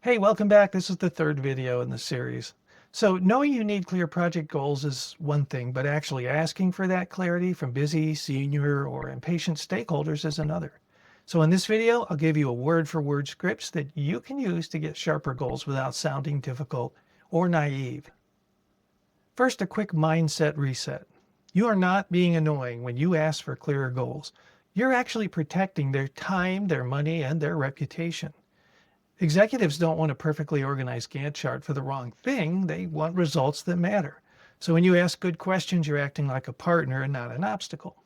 Hey, welcome back. This is the third video in the series. So knowing you need clear project goals is one thing, but actually asking for that clarity from busy, senior, or impatient stakeholders is another. So in this video, I'll give you a word-for-word scripts that you can use to get sharper goals without sounding difficult or naive. First, a quick mindset reset. You are not being annoying when you ask for clearer goals. You're actually protecting their time, their money, and their reputation. Executives don't want a perfectly organized Gantt chart for the wrong thing. They want results that matter. So when you ask good questions, you're acting like a partner and not an obstacle.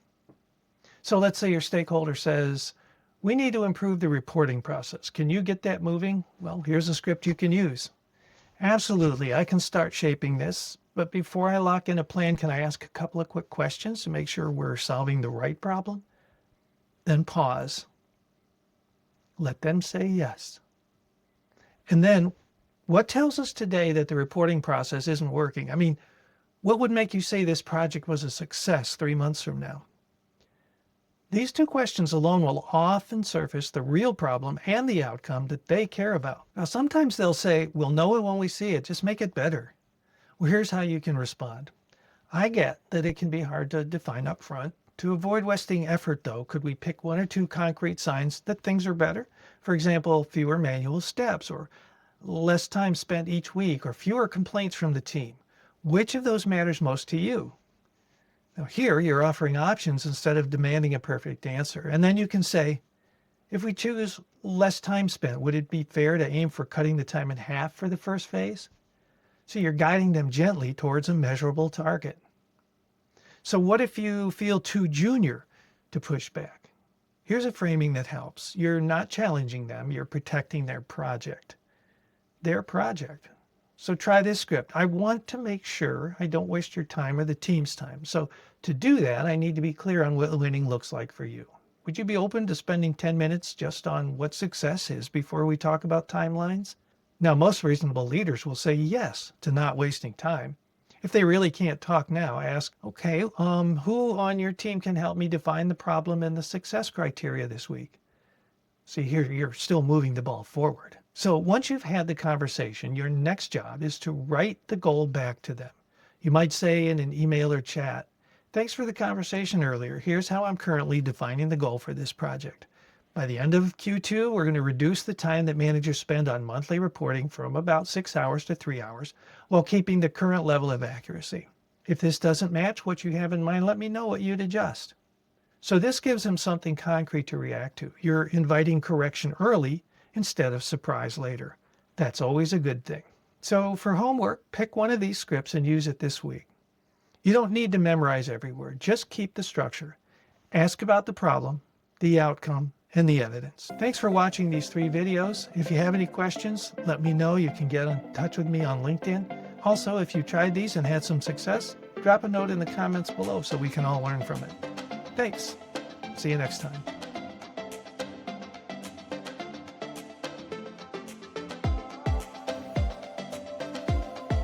So let's say your stakeholder says, we need to improve the reporting process. Can you get that moving? Well, here's a script you can use. Absolutely, I can start shaping this. But before I lock in a plan, can I ask a couple of quick questions to make sure we're solving the right problem? Then pause. Let them say yes. And then what tells us today that the reporting process isn't working? I mean, what would make you say this project was a success 3 months from now? These two questions alone will often surface the real problem and the outcome that they care about. Now, sometimes they'll say, we'll know it when we see it, just make it better. Well, here's how you can respond. I get that it can be hard to define up front. To avoid wasting effort, though, could we pick one or two concrete signs that things are better? For example, fewer manual steps, or less time spent each week, or fewer complaints from the team. Which of those matters most to you? Now here, you're offering options instead of demanding a perfect answer. And then you can say, if we choose less time spent, would it be fair to aim for cutting the time in half for the first phase? So you're guiding them gently towards a measurable target. So what if you feel too junior to push back? Here's a framing that helps. You're not challenging them, you're protecting their project. Their project. So try this script. I want to make sure I don't waste your time or the team's time. So to do that, I need to be clear on what winning looks like for you. Would you be open to spending 10 minutes just on what success is before we talk about timelines? Now, most reasonable leaders will say yes to not wasting time. If they really can't talk now, ask, okay, who on your team can help me define the problem and the success criteria this week? See, here you're still moving the ball forward. So once you've had the conversation, your next job is to write the goal back to them. You might say in an email or chat, thanks for the conversation earlier. Here's how I'm currently defining the goal for this project. By the end of Q2, we're going to reduce the time that managers spend on monthly reporting from about 6 hours to 3 hours, while keeping the current level of accuracy. If this doesn't match what you have in mind, let me know what you'd adjust. So this gives them something concrete to react to. You're inviting correction early instead of surprise later. That's always a good thing. So for homework, pick one of these scripts and use it this week. You don't need to memorize every word. Just keep the structure. Ask about the problem, the outcome, and the evidence. Thanks for watching these 3 videos. If you have any questions, let me know. You can get in touch with me on LinkedIn. Also, if you tried these and had some success, drop a note in the comments below so we can all learn from it. Thanks. See you next time.